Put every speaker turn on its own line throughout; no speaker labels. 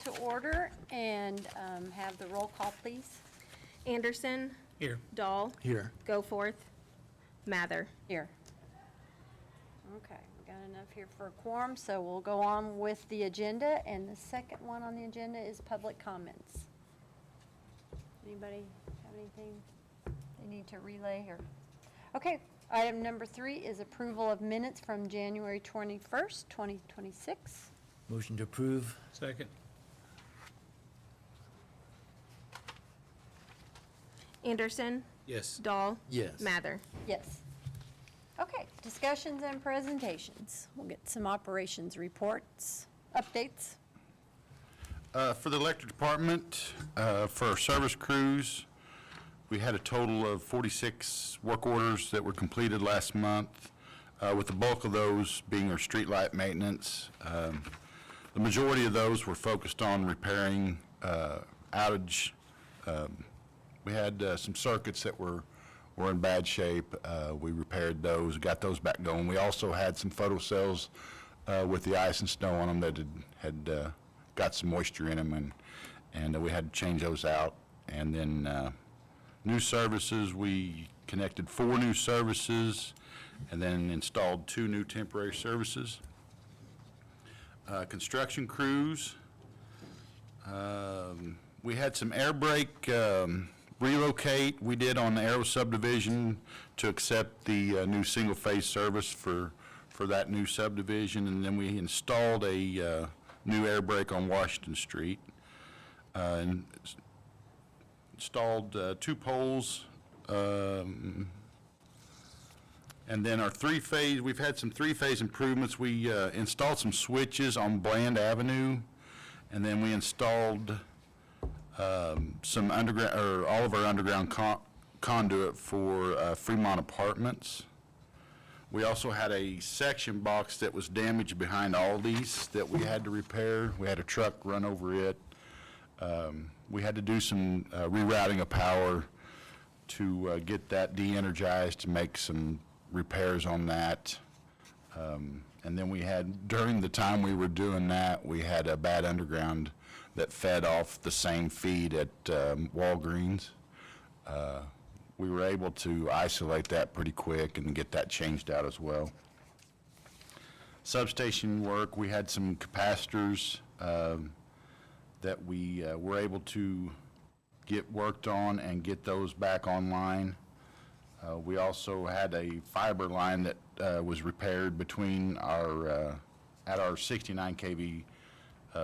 to order and have the roll call, please.
Anderson.
Here.
Dahl.
Here.
Goforth. Mather.
Here. Okay, we got enough here for a quorum, so we'll go on with the agenda, and the second one on the agenda is public comments. Anybody have anything they need to relay or? Okay, item number 3 is approval of minutes from January 21st, 2026.
Motion to approve.
Second.
Anderson.
Yes.
Dahl.
Yes.
Mather.
Yes. Okay, discussions and presentations. We'll get some operations reports, updates.
For the electric department, for our service crews, we had a total of 46 work orders that were completed last month, with the bulk of those being our streetlight maintenance. The majority of those were focused on repairing outage. We had some circuits that were in bad shape. We repaired those, got those back going. We also had some photo cells with the ice and snow on them that had got some moisture in them, and we had to change those out. And then new services, we connected 4 new services and then installed 2 new temporary services. Construction crews, we had some air brake relocate we did on the Arrow subdivision to accept the new single-phase service for that new subdivision, and then we installed a new air brake on Washington Street, and installed 2 poles, and then our 3-phase, we've had some 3-phase improvements. We installed some switches on Bland Avenue, and then we installed some underground, or all of our underground conduit for Fremont Apartments. We also had a section box that was damaged behind Aldi's that we had to repair. We had a truck run over it. We had to do some rerouting of power to get that de-energized, to make some repairs on that. And then we had, during the time we were doing that, we had a bad underground that fed off the same feed at Walgreens. We were able to isolate that pretty quick and get that changed out as well. Substation work, we had some capacitors that we were able to get worked on and get those back online. We also had a fiber line that was repaired between our, at our 69 kV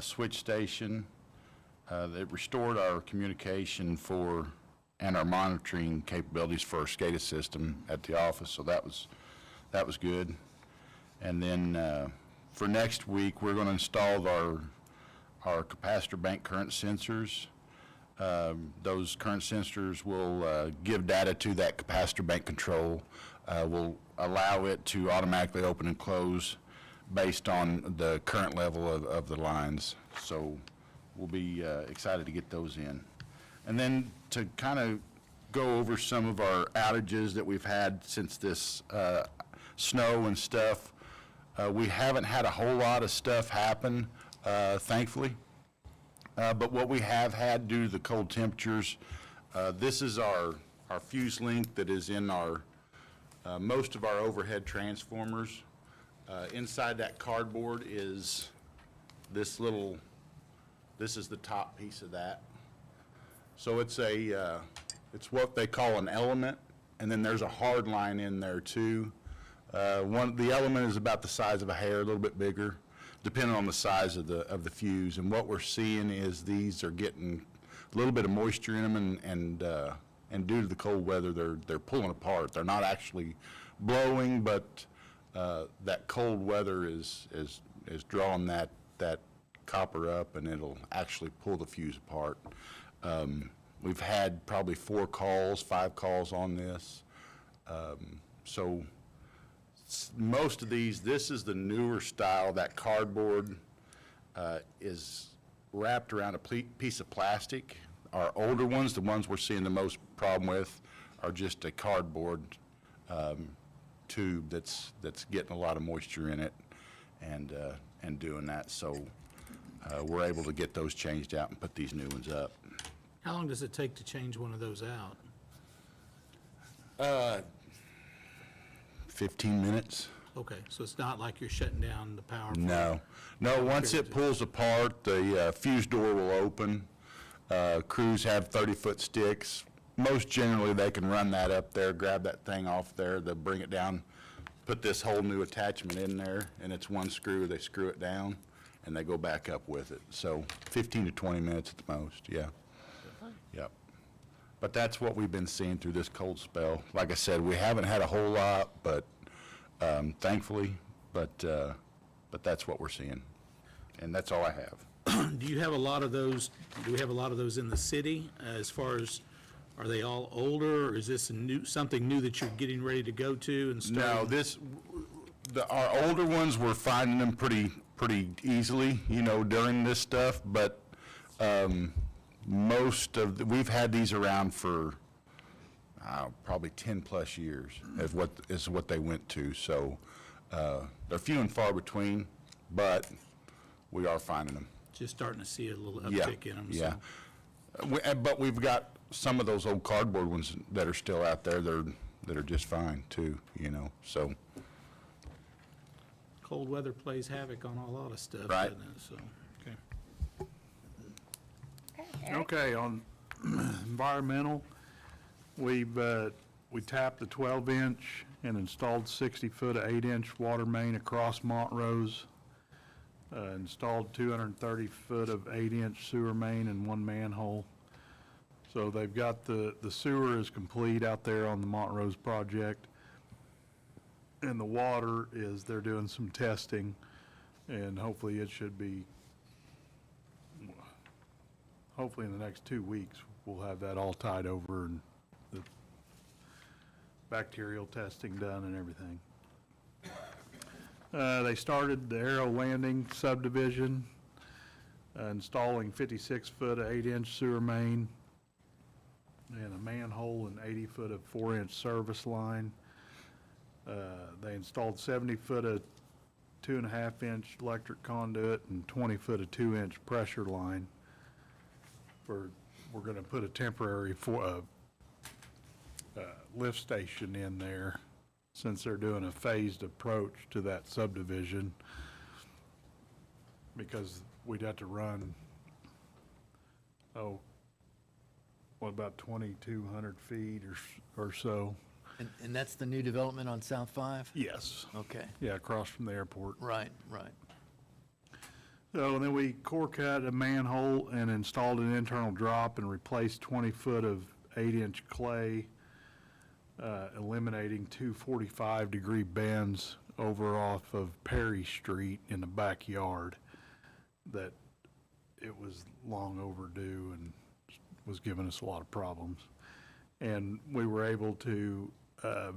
switch station. That restored our communication for, and our monitoring capabilities for our SCADA system at the office, so that was good. And then for next week, we're going to install our capacitor bank current sensors. Those current sensors will give data to that capacitor bank control, will allow it to automatically open and close based on the current level of the lines. So we'll be excited to get those in. And then to kind of go over some of our outages that we've had since this snow and stuff. We haven't had a whole lot of stuff happen, thankfully. But what we have had due to the cold temperatures, this is our fuse link that is in our most of our overhead transformers. Inside that cardboard is this little, this is the top piece of that. So it's it's what they call an element, and then there's a hard line in there too. The element is about the size of a hair, a little bit bigger, depending on the size of the fuse. And what we're seeing is these are getting a little bit of moisture in them, and due to the cold weather, they're pulling apart. They're not actually blowing, but that cold weather is drawing that copper up, and it'll actually pull the fuse apart. We've had probably 5 calls on this. So most of these, this is the newer style. That cardboard is wrapped around a piece of plastic. Our older ones, the ones we're seeing the most problem with, are just a cardboard tube that's getting a lot of moisture in it and doing that. So we're able to get those changed out and put these new ones up.
How long does it take to change one of those out?
15 minutes?
Okay, so it's not like you're shutting down the power?
No. No, once it pulls apart, the fuse door will open. Crews have 30-foot sticks. Most generally, they can run that up there, grab that thing off there, they'll bring it down, put this whole new attachment in there, and it's one screw, they screw it down, and they go back up with it. So 15 to 20 minutes at the most, yeah. Yep. But that's what we've been seeing through this cold spell. Like I said, we haven't had a whole lot, but thankfully, but that's what we're seeing. And that's all I have.
Do you have a lot of those, do we have a lot of those in the city as far as, are they all older, or is this something new that you're getting ready to go to and start?
No, our older ones, we're finding them pretty easily, during this stuff, but we've had these around for probably 10-plus years is what they went to. So they're few and far between, but we are finding them.
Just starting to see a little
Yeah,
uptick in them.
yeah. But we've got some of those old cardboard ones that are still out there that are just fine too, so.
Cold weather plays havoc on a lot of stuff,
Right.
doesn't it? So, okay.
Okay, Eric?
Okay, on environmental, we tapped the 12-inch and installed 60-foot of 8-inch water main across Montrose. Installed 230 foot of 8-inch sewer main and one manhole. So they've got the sewer is complete out there on the Montrose project. And the water is, they're doing some testing, and hopefully it should be, hopefully in the next 2 weeks, we'll have that all tied over and the bacterial testing done and everything. They started the Arrow Landing subdivision, installing 56-foot of 8-inch sewer main and a manhole and 80-foot of 4-inch service line. They installed 70-foot of 2.5-inch electric conduit and 20-foot of 2-inch pressure line. We're going to put a temporary lift station in there, since they're doing a phased approach to that subdivision, because we'd have to run, about 2,200 feet or so.
And that's the new development on South 5?
Yes.
Okay,
Yeah, across from the airport.
right.
So then we core cut a manhole and installed an internal drop and replaced 20-foot of 8-inch clay, eliminating two 45-degree bends over off of Perry Street in the backyard that it was long overdue and was giving us a lot of problems. And we were able to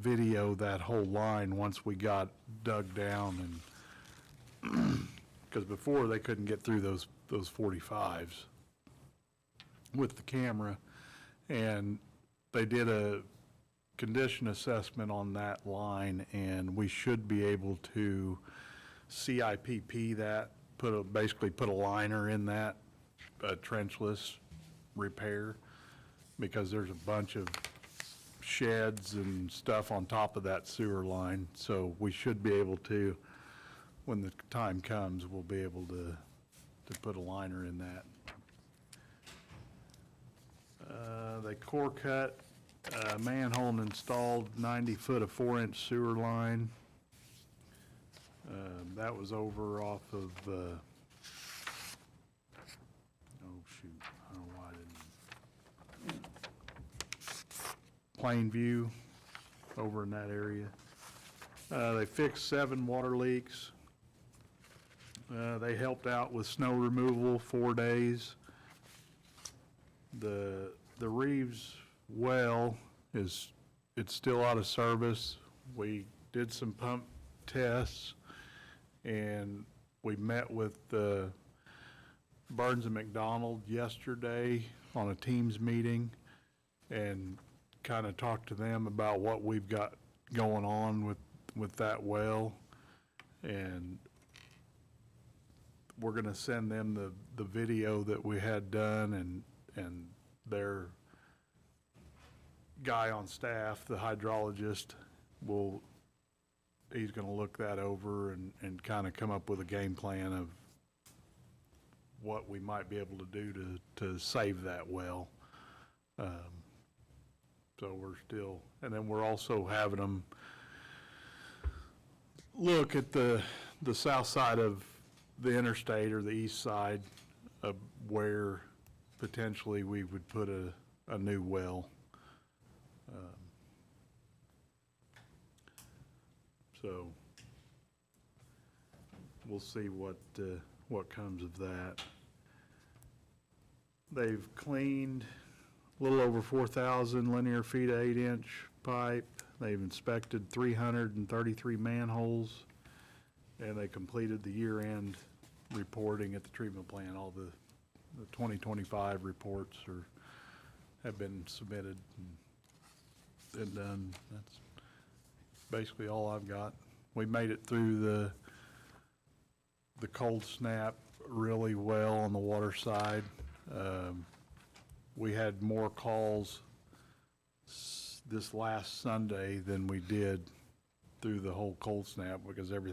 video that whole line once we got dug down, and because before they couldn't get through those 45s with the camera. And they did a condition assessment on that line, and we should be able to CIPP that, basically put a liner in that, trenchless repair, because there's a bunch of sheds and stuff on top of that sewer line. So we should be able to, when the time comes, we'll be able to put a liner in that. They core cut manhole and installed 90-foot of 4-inch sewer line. That was over off of, oh shoot, I don't know why I didn't. Plainview, over in that area. They fixed 7 water leaks. They helped out with snow removal 4 days. The Reeves well it's still out of service. We did some pump tests, and we met with Burns and McDonald yesterday on a Teams meeting and kind of talked to them about what we've got going on with that well. And we're gonna send them the video that we had done, and their guy on staff, the hydrologist, he's gonna look that over and kind of come up with a game plan of what we might be able to do to save that well. So we're still, and then we're also having them look at the south side of the interstate, or the east side, of where potentially we would put a new well. So we'll see what comes of that. They've cleaned a little over 4,000 linear feet of 8-inch pipe. They've inspected 333 manholes, and they completed the year-end reporting at the treatment plant. All the 2025 reports have been submitted and done. That's basically all I've got. We made it through the cold snap really well on the water side. We had more calls this last Sunday than we did through the whole cold snap, because everything